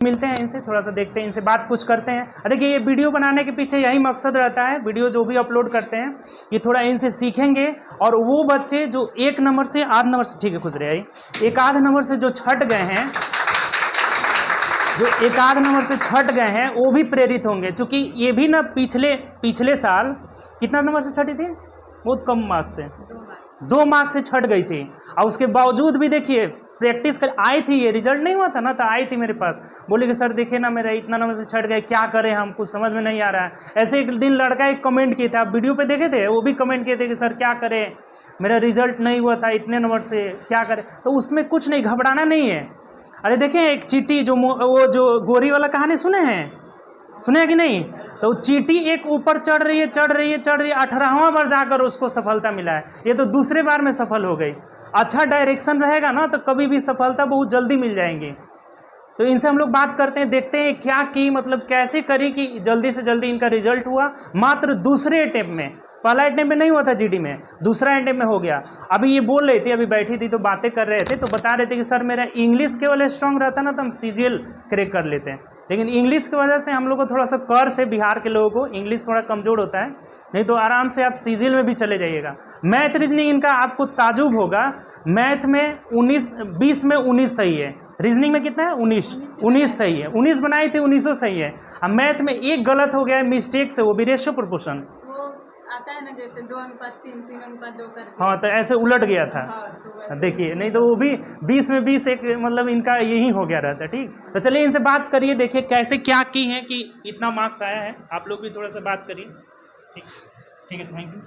मिलते हैं इनसे, थोड़ा सा देखते हैं, इनसे बात कुछ करते हैं। देखिए ये वीडियो बनाने के पीछे यही मकसद रहता है, वीडियो जो भी अपलोड करते हैं ये थोड़ा इनसे सीखेंगे, और वो बच्चे जो 1 नंबर से आध नंबर से, ठीक है खुश रहे, एक आध नंबर से जो छट गए हैं, जो एक आध नंबर से छट गए हैं वो भी प्रेरित होंगे। क्योंकि ये भी ना पिछले साल कितना नंबर से छटी थी, बहुत कम मार्क्स से, 2 मार्क्स से छट गई थी, और उसके बावजूद भी देखिए प्रैक्टिस कर आई थी, ये रिजल्ट नहीं हुआ था ना, तो आई थी मेरे पास, बोले कि सर देखिए ना मेरा इतना नंबर से छट गए, क्या करें हम, कुछ समझ में नहीं आ रहा है। ऐसे एक दिन लड़का एक कमेंट किए थे, आप वीडियो पे देखे थे, वो भी कमेंट किए थे कि सर क्या करें, मेरा रिजल्ट नहीं हुआ था इतने नंबर से, क्या करें। तो उसमें कुछ नहीं, घबराना नहीं है। अरे देखिए एक चींटी वो जो गोरी वाला कहानी सुने हैं कि नहीं, तो चींटी एक ऊपर चढ़ रही है 18वां बार जाकर उसको सफलता मिला है, ये तो दूसरे बार में सफल हो गई। अच्छा डायरेक्शन रहेगा ना तो कभी भी सफलता बहुत जल्दी मिल जाएंगी। तो इनसे हम लोग बात करते हैं, देखते हैं क्या की, मतलब कैसे करी कि जल्दी से जल्दी इनका रिजल्ट हुआ, मात्र दूसरे अटेम्प्ट में। पहला अटेम्प्ट में नहीं हुआ था जीडी में, दूसरा अटेम्प्ट में हो गया। अभी ये बोल रही थी, अभी बैठी थी तो बातें कर रहे थे, तो बता रहे थे कि सर मेरा इंग्लिश केवल स्ट्रांग रहता ना तो हम सीजीएल क्रैक कर लेते हैं, लेकिन इंग्लिश की वजह से हम लोग को थोड़ा सा कर से, बिहार के लोगों को इंग्लिश थोड़ा कमजोर होता है, नहीं तो आराम से आप सीजीएल में भी चले जाइएगा। मैथ रीजनिंग इनका आपको ताजुब होगा, मैथ में 20 में 19 सही है, रीजनिंग में कितना है 19 सही है, 19 बनाए थे 19 सही है। अब मैथ में एक गलत हो गया है मिस्टेक से, वो भी रेशियो प्रोपोर्शन आता है ना, जैसे 2:3, 3:2 करके। हाँ, तो ऐसे उलट गया था। हाँ, देखिए नहीं तो वो भी 20 में 20 एक, मतलब इनका यही हो गया रहता है। ठीक, तो चलिए इनसे बात करिए, देखिए कैसे क्या की है कि इतना मार्क्स आया है। आप लोग भी थोड़ा सा बात करिए। ठीक है, थैंक यू।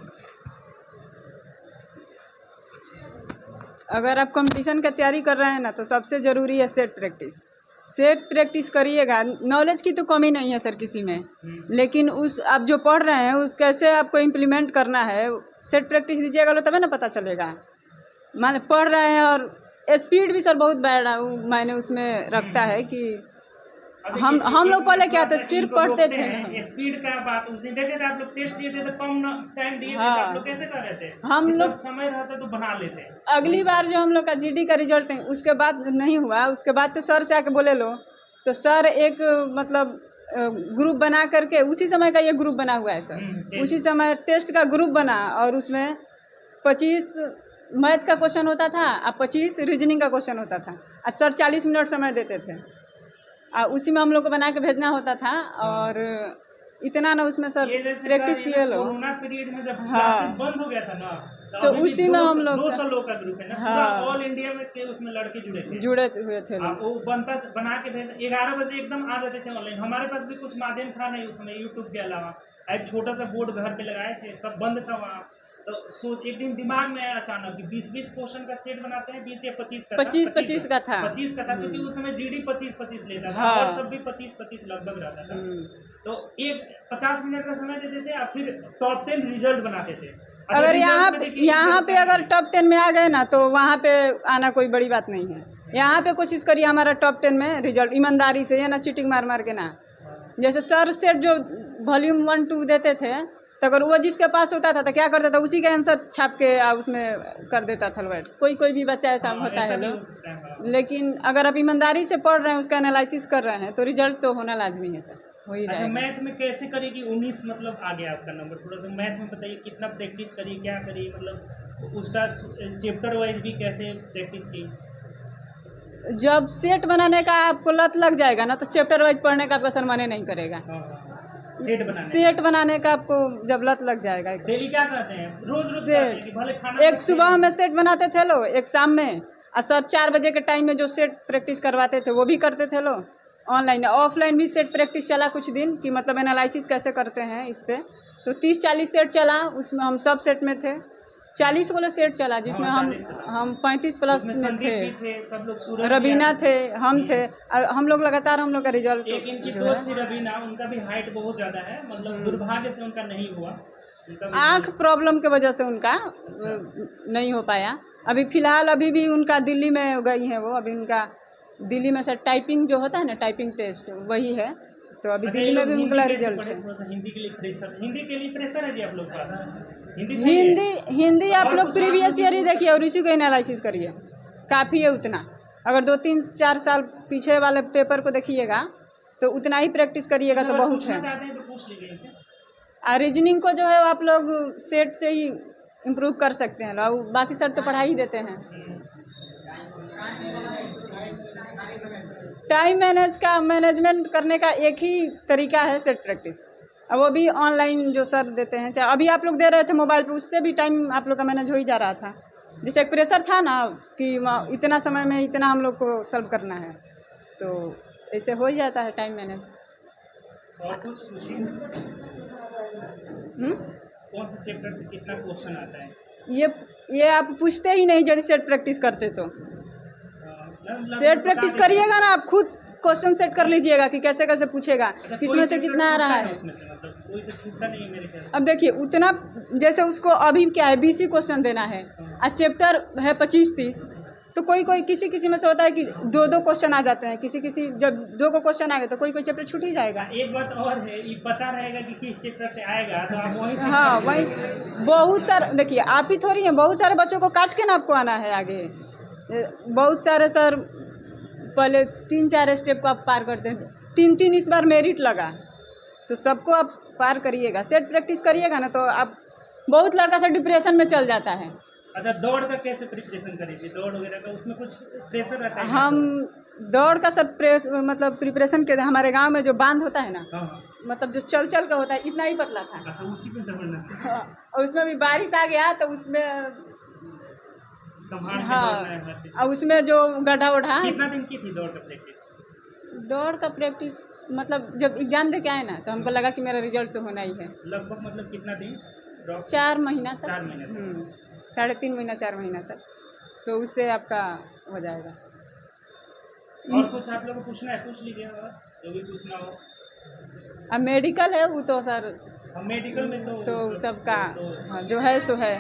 अगर आप कंपटीशन का तैयारी कर रहे हैं ना, तो सबसे ज़रूरी है सेट प्रैक्टिस करिएगा। नॉलेज की तो कमी नहीं है सर किसी में, लेकिन उस आप जो पढ़ रहे हैं कैसे आपको इम्प्लीमेंट करना है, सेट प्रैक्टिस दीजिएगा तभी ना पता चलेगा। मान पढ़ रहे हैं और स्पीड भी सर बहुत बैड मैंने उसमें रखता है कि हम लोग पहले क्या थे, सिर्फ पढ़ते थे। स्पीड का बात उस दिन देखे थे, आप लोग टेस्ट दिए थे तो कम टाइम दिए थे, आप लोग कैसे कर रहे थे, हम लोग समय रहता तो बना लेते। अगली बार जो हम लोग का जीडी का रिजल्ट उसके बाद नहीं हुआ, उसके बाद से सर से आके बोले लो, तो सर एक मतलब ग्रुप बना करके, उसी समय का ये ग्रुप बना हुआ है सर, उसी समय टेस्ट का ग्रुप बना, और उसमें 25 मैथ का क्वेश्चन होता था और 25 रीजनिंग का क्वेश्चन होता था, और सर 40 मिनट समय देते थे, और उसी में हम लोग को बना के भेजना होता था। और इतना ना उसमें सर प्रैक्टिस किए लो। कोरोना पीरियड में जब हाँ, क्लासेस बंद हो गया था ना, तो उसी में हम लोग 200 लोग का ग्रुप है ना, हाँ, पूरा ऑल इंडिया में थे, उसमें लड़के जुड़े हुए थे लोग। वो बना के भेज 11 बजे एकदम आ जाते थे ऑनलाइन। हमारे पास भी कुछ माध्यम था नहीं उस समय, यूट्यूब के अलावा एक छोटा सा बोर्ड घर पे लगाए थे, सब बंद था वहाँ। तो सोच एक दिन दिमाग में आया अचानक कि 20 क्वेश्चन का सेट बनाते हैं, 20 या 25 का 25 का था, क्योंकि उस समय जीडी 25 लेता था, हाँ, और सब भी 25 लगभग रहता था। तो एक 50 मिनट का समय देते थे और फिर टॉप 10 रिजल्ट बनाते थे। अगर यहाँ पे अगर टॉप 10 में आ गए ना, तो वहाँ पे आना कोई बड़ी बात नहीं है। यहाँ पे कोशिश करिए हमारा टॉप 10 में रिजल्ट, ईमानदारी से, या ना चीटिंग मार के ना। जैसे सर सेट जो वॉल्यूम 1, 2 देते थे, तो अगर वो जिसके पास होता था तो क्या करता था, उसी का आंसर छाप के उसमें कर देता था वर्ड। कोई भी बच्चा ऐसा होता है लोग, लेकिन अगर आप ईमानदारी से पढ़ रहे हैं, उसका एनालिसिस कर रहे हैं, तो रिजल्ट तो होना लाजमी है सर, हो ही जाएगा। मैथ में कैसे करेगी 19 मतलब आ गया आपका नंबर, थोड़ा सा मैथ में बताइए, कितना प्रैक्टिस करी, क्या करी, मतलब उसका चैप्टर वाइज भी कैसे प्रैक्टिस की। जब सेट बनाने का आपको लत लग जाएगा ना, तो चैप्टर वाइज पढ़ने का आपका सर मने नहीं करेगा। सेट बनाने का आपको जब लत लग जाएगा, डेली क्या करते हैं, रोज सेट, एक सुबह में सेट बनाते थे लोग, एक शाम में, और सर 4 बजे के टाइम में जो सेट प्रैक्टिस करवाते थे वो भी करते थे लोग। ऑनलाइन ऑफलाइन भी सेट प्रैक्टिस चला कुछ दिन, कि मतलब एनालिसिस कैसे करते हैं इस पर, तो 30-40 सेट चला, उसमें हम सब सेट में थे। 40 वाला सेट चला, जिसमें हम 35 प्लस में थे, सब लोग रबीना थे, हम थे, और हम लोग लगातार हम लोग का रिजल्ट। एक इनकी दोस्त थी रबीना, उनका भी हाइट बहुत ज़्यादा है, मतलब दुर्भाग्य से उनका नहीं हुआ, आँख प्रॉब्लम के वजह से उनका नहीं हो पाया। अभी फिलहाल अभी भी उनका दिल्ली में गई है वो, अभी उनका दिल्ली में से टाइपिंग जो होता है ना, टाइपिंग टेस्ट वही है, तो अभी दिल्ली में भी उनका रिजल्ट है। हिंदी के लिए प्रेशर है जी आप लोग का, हिंदी आप लोग प्रीवियस ईयर ही देखिए और इसी को एनालिसिस करिए, काफ़ी है उतना। अगर 2-3-4 साल पीछे वाले पेपर को देखिएगा तो उतना ही प्रैक्टिस करिएगा तो बहुत है। और रीजनिंग को जो है आप लोग सेट से ही इम्प्रूव कर सकते हैं, और बाकी सर तो पढ़ा ही देते हैं। टाइम मैनेजमेंट करने का एक ही तरीका है सेट प्रैक्टिस, अब वो भी ऑनलाइन जो सर देते हैं, चाहे अभी आप लोग दे रहे थे मोबाइल पे, उससे भी टाइम आप लोग का मैनेज हो ही जा रहा था। जैसे एक प्रेशर था ना कि इतना समय में इतना हम लोग को सॉल्व करना है, तो ऐसे हो ही जाता है टाइम मैनेज। और कुछ कौन से चैप्टर से कितना क्वेश्चन आता है? ये आप पूछते ही नहीं यदि सेट प्रैक्टिस करते तो। सेट प्रैक्टिस करिएगा ना, आप खुद क्वेश्चन सेट कर लीजिएगा कि कैसे कैसे पूछेगा, किसमें से कितना आ रहा है। उसमें से मतलब कोई तो छूटता नहीं है मेरे ख्याल से। अब देखिए उतना, जैसे उसको अभी क्या है 20 ही क्वेश्चन देना है, और चैप्टर है 25-30, तो कोई किसी में से होता है कि 2-2 क्वेश्चन आ जाते हैं, किसी जब 2 को क्वेश्चन आ गए तो कोई चैप्टर छूट ही जाएगा। एक बात और है, ये पता रहेगा कि किस चैप्टर से आएगा तो आप वहीं से हाँ वही बहुत सारे, देखिए आप ही थोड़ी हैं, बहुत सारे बच्चों को काट के ना आपको आना है आगे। बहुत सारे सर पहले 3-4 स्टेप को आप पार करते हैं, 3 इस बार मेरिट लगा, तो सबको आप पार करिएगा। सेट प्रैक्टिस करिएगा ना तो आप, बहुत लड़का से डिप्रेशन में चल जाता है। अच्छा, दौड़ का कैसे प्रिपरेशन करेंगे? दौड़ वगैरह का उसमें कुछ प्रेशर रहता है? हम दौड़ का सब मतलब प्रिपरेशन के, हमारे गांव में जो बांध होता है ना, मतलब जो चल का होता है, इतना ही पतला था। अच्छा, उसी में दौड़ना। हाँ, और उसमें भी बारिश आ गया तो उसमें संभाल के हाँ, दौड़ना है। और उसमें जो गड्ढा उठा। कितना दिन की थी दौड़ का प्रैक्टिस? दौड़ का प्रैक्टिस मतलब जब एग्जाम दे के आए ना तो हमको लगा कि मेरा रिजल्ट तो होना ही है। लगभग मतलब कितना दिन? 4 महीना तक। 4 महीने तक। 3.5 महीना 4 महीना तक, तो उससे आपका हो जाएगा। और कुछ आप लोगों को पूछना है पूछ लीजिए, जो भी पूछना हो। अब मेडिकल है वो तो सर, मेडिकल में तो सबका हाँ, जो है सो है।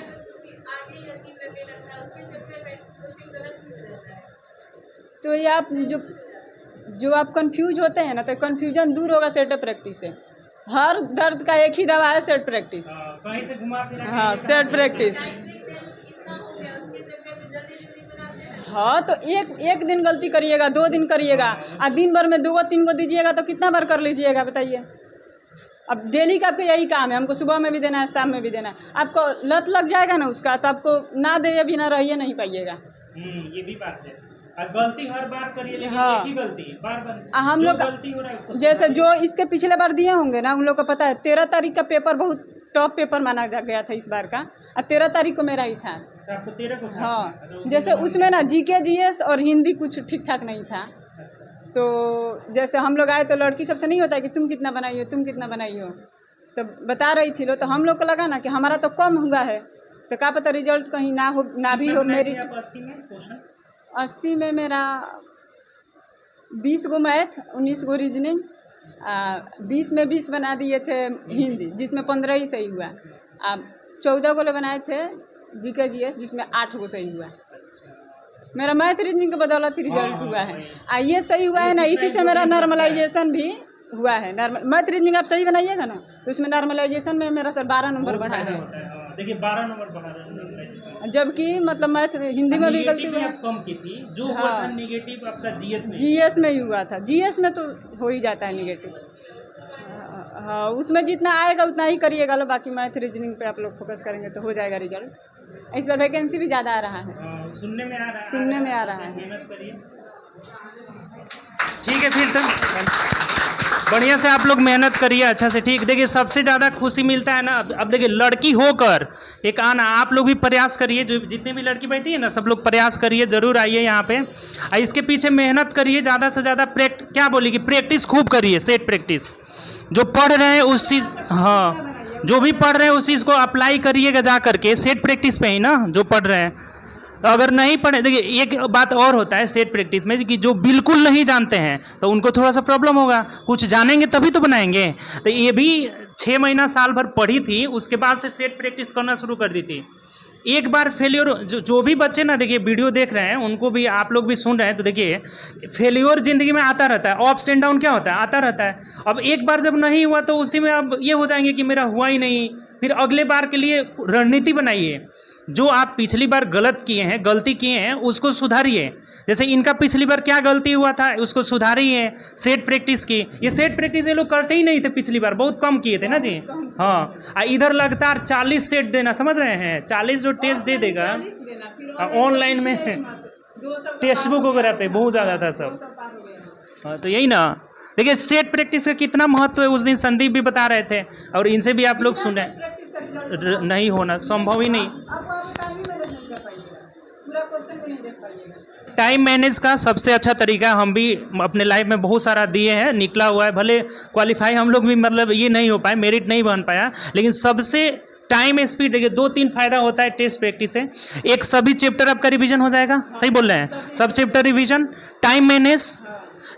तो ये आप जो आप कंफ्यूज होते हैं ना, तो कंफ्यूजन दूर होगा सेट प्रैक्टिस से। हर दर्द का एक ही दवा है, सेट प्रैक्टिस। कहीं से घुमा फिरा, हाँ सेट प्रैक्टिस। हाँ तो एक दिन गलती करिएगा, 2 दिन करिएगा, और दिन भर में 2-3 को दीजिएगा तो कितना बार कर लीजिएगा बताइए। अब डेली का आपको यही काम है, हमको सुबह में भी देना है, शाम में भी देना है। आपको लत लग जाएगा ना उसका, तो आपको ना दे बिना रहिए नहीं पाइएगा। ये भी बात है। और गलती हर बार करिए, लेकिन हाँ, एक ही गलती बार हम लोग गलती हो रहा है उसको, जैसे जो इसके पिछले बार दिए होंगे ना, उन लोग को पता है 13 तारीख का पेपर बहुत टॉप पेपर माना गया था इस बार का, और 13 तारीख को मेरा ही था। आपको 13 को? हाँ, जैसे उसमें ना GK GS और हिंदी कुछ ठीक ठाक नहीं था। तो जैसे हम लोग आए तो लड़की सबसे नहीं होता है कि तुम कितना बनाई हो, तुम कितना बनाई हो, तो बता रही थी लो, तो हम लोग को लगा ना कि हमारा तो कम हुआ है, तो क्या पता रिजल्ट कहीं ना भी हो। मेरी 80 में मेरा 20 गो मैथ, 19 गो रीजनिंग, 20 में 20 बना दिए थे हिंदी, जिसमें 15 ही सही हुआ। 14 गो बनाए थे GK GS, जिसमें 8 गो सही हुआ। मेरा मैथ रीजनिंग के बदौलत ही रिजल्ट हुआ है। ये सही हुआ है ना, इसी से मेरा नॉर्मलाइजेशन भी हुआ है। मैथ रीजनिंग आप सही बनाइएगा ना, तो उसमें नॉर्मलाइजेशन में मेरा सर 12 नंबर बढ़ा है। देखिए 12 नंबर बढ़ा है, जबकि मतलब मैथ हिंदी में भी गलती हुई, कम की थी। जो हुआ था नेगेटिव आपका GS में ही हुआ था। GS में तो हो ही जाता है नेगेटिव। हाँ, उसमें जितना आएगा उतना ही करिएगा लो, बाकी मैथ रीजनिंग पे आप लोग फोकस करेंगे तो हो जाएगा रिजल्ट। इस बार वैकेंसी भी ज़्यादा आ रहा है, सुनने में आ रहा है। मेहनत करिए। ठीक है, फिर तो बढ़िया से आप लोग मेहनत करिए अच्छा से। ठीक, देखिए सबसे ज़्यादा खुशी मिलता है ना, अब देखिए लड़की होकर एक आना, आप लोग भी प्रयास करिए, जो जितने भी लड़की बैठी है ना सब लोग प्रयास करिए, ज़रूर आइए यहाँ पे, इसके पीछे मेहनत करिए, ज़्यादा से ज़्यादा क्या बोलेगी, प्रैक्टिस खूब करिए, सेट प्रैक्टिस। जो पढ़ रहे हैं उस चीज़, हाँ जो भी पढ़ रहे हैं उस चीज़ को अप्लाई करिएगा जा करके, सेट प्रैक्टिस पे ही ना जो पढ़ रहे हैं। तो अगर नहीं पढ़े, देखिए एक बात और होता है सेट प्रैक्टिस में कि जो बिल्कुल नहीं जानते हैं तो उनको थोड़ा सा प्रॉब्लम होगा, कुछ जानेंगे तभी तो बनाएंगे। तो ये भी 6 महीना साल भर पढ़ी थी, उसके बाद से सेट प्रैक्टिस करना शुरू कर दी थी। एक बार फेलियर, जो भी बच्चे ना देखिए वीडियो देख रहे हैं उनको भी, आप लोग भी सुन रहे हैं, तो देखिए फेलियर ज़िंदगी में आता रहता है, अप्स एंड डाउन क्या होता है, आता रहता है। अब एक बार जब नहीं हुआ तो उसी में अब ये हो जाएंगे कि मेरा हुआ ही नहीं, फिर अगले बार के लिए रणनीति बनाइए जो आप पिछली बार गलत किए हैं, गलती किए हैं, उसको सुधारिए। जैसे इनका पिछली बार क्या गलती हुआ था उसको सुधारिए, सेट प्रैक्टिस की। ये सेट प्रैक्टिस ये लोग करते ही नहीं थे, पिछली बार बहुत कम किए थे ना जी। हाँ, इधर लगातार 40 सेट देना, समझ रहे हैं, 40 जो टेस्ट दे देगा ऑनलाइन में, टेक्स्ट बुक वगैरह पे बहुत ज़्यादा था सब। हाँ, तो यही ना, देखिए सेट प्रैक्टिस का कितना महत्व है, उस दिन संदीप भी बता रहे थे और इनसे भी आप लोग सुने। नहीं होना संभव ही नहीं। टाइम मैनेज का सबसे अच्छा तरीका हम भी अपने लाइफ में बहुत सारा दिए हैं, निकला हुआ है। भले क्वालिफाई हम लोग भी मतलब ये नहीं हो पाए, मेरिट नहीं बन पाया, लेकिन सबसे टाइम स्पीड देखिए 2-3 फायदा होता है टेस्ट प्रैक्टिस से। एक, सभी चैप्टर आपका रिवीजन हो जाएगा, सही बोल रहे हैं, सब chapter revision, time manage,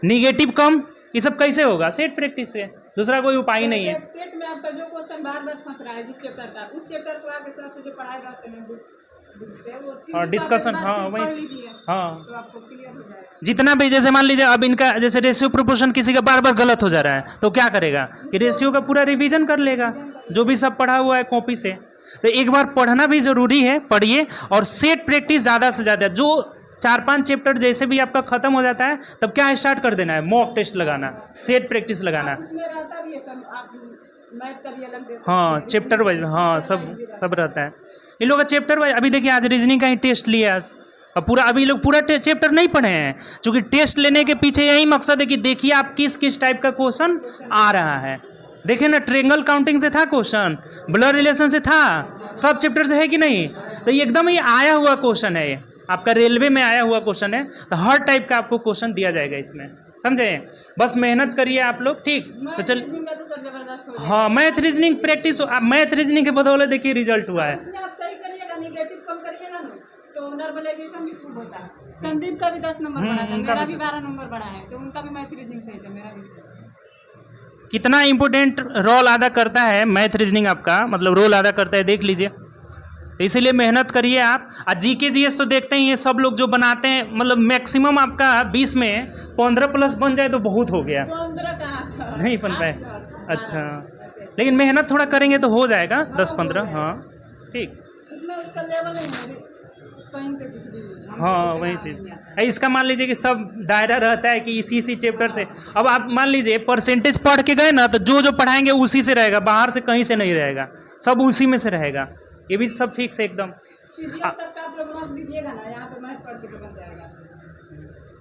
negative कम, ये सब कैसे होगा? सेट प्रैक्टिस से, दूसरा कोई उपाय नहीं है। सेट में आपका जो क्वेश्चन बार-बार फंस रहा है जिस चैप्टर का, उस चैप्टर को आगे सबसे जो पढ़ाए जाते हैं और डिस्कशन, हाँ वही, हाँ तो आपको क्लियर हो जाएगा। जितना भी, जैसे मान लीजिए अब इनका जैसे रेशियो प्रोपोर्शन किसी का बार बार गलत हो जा रहा है, तो क्या करेगा कि रेशियो का पूरा रिवीजन कर लेगा, जो भी सब पढ़ा हुआ है कॉपी से। तो एक बार पढ़ना भी जरूरी है, पढ़िए, और सेट प्रैक्टिस ज़्यादा से ज़्यादा, जो 4-5 चैप्टर जैसे भी आपका खत्म हो जाता है तब क्या स्टार्ट कर देना है, मॉक टेस्ट लगाना, सेट प्रैक्टिस लगाना। हाँ, चैप्टर वाइज, हाँ सब रहता है इन लोगों का चैप्टर वाइज। अभी देखिए आज रीजनिंग का ही टेस्ट लिया आज, और पूरा अभी लोग पूरा चैप्टर नहीं पढ़े हैं, क्योंकि टेस्ट लेने के पीछे यही मकसद है कि देखिए आप किस किस टाइप का क्वेश्चन आ रहा है। देखिए ना, ट्रेंगल काउंटिंग से था क्वेश्चन, ब्लड रिलेशन से था, सब चैप्टर से है कि नहीं। तो ये एकदम ये आया हुआ क्वेश्चन है, ये आपका रेलवे में आया हुआ क्वेश्चन है, तो हर टाइप का आपको क्वेश्चन दिया जाएगा इसमें, समझे। बस मेहनत करिए आप लोग, ठीक। तो चल, हाँ, math reasoning practice, math reasoning के बदौलत देखिए रिजल्ट हुआ है। संदीप का भी 10 नंबर बढ़ा था, मेरा भी 12 नंबर बढ़ा है, तो उनका भी मैथ रीजनिंग सही था, मेरा भी। कितना इंपॉर्टेंट रोल अदा करता है मैथ रीजनिंग, आपका मतलब रोल अदा करता है, देख लीजिए। तो इसीलिए मेहनत करिए आप। GK GS तो देखते ही हैं सब लोग जो बनाते हैं, मतलब मैक्सिमम आपका 20 में 15+ बन जाए तो बहुत हो गया। 15 कहाँ से? नहीं बन पाए, अच्छा, लेकिन मेहनत थोड़ा करेंगे तो हो जाएगा 10-15। हाँ ठीक, इसमें उसका लेवल नहीं है, कहीं से कुछ भी। हाँ वही चीज़। इसका मान लीजिए कि सब दायरा रहता है कि इसी चैप्टर से, अब आप मान लीजिए परसेंटेज पढ़ के गए ना, तो जो पढ़ाएंगे उसी से रहेगा, बाहर से कहीं से नहीं रहेगा, सब उसी में से रहेगा, ये भी सब फिक्स है एकदम।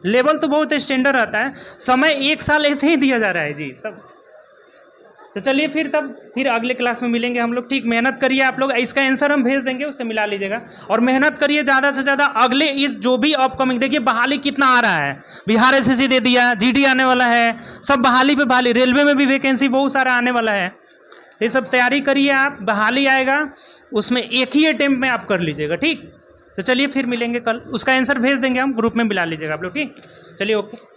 लेवल तो बहुत स्टैंडर्ड रहता है, समय 1 साल ऐसे ही दिया जा रहा है जी सब। तो चलिए फिर अगले क्लास में मिलेंगे हम लोग, ठीक। मेहनत करिए आप लोग, इसका आंसर हम भेज देंगे, उससे मिला लीजिएगा, और मेहनत करिए ज़्यादा से ज़्यादा। अगले इस जो भी अपकमिंग, देखिए बहाली कितना आ रहा है, बिहार SSC दे दिया, GD आने वाला है, सब बहाली पे बहाली, रेलवे में भी वैकेंसी बहुत सारा आने वाला है। ये सब तैयारी करिए आप, बहाली आएगा उसमें एक ही अटेम्प्ट में आप कर लीजिएगा, ठीक। तो चलिए फिर मिलेंगे कल, उसका आंसर भेज देंगे हम, ग्रुप में मिला लीजिएगा आप लोग, ठीक। चलिए ओके।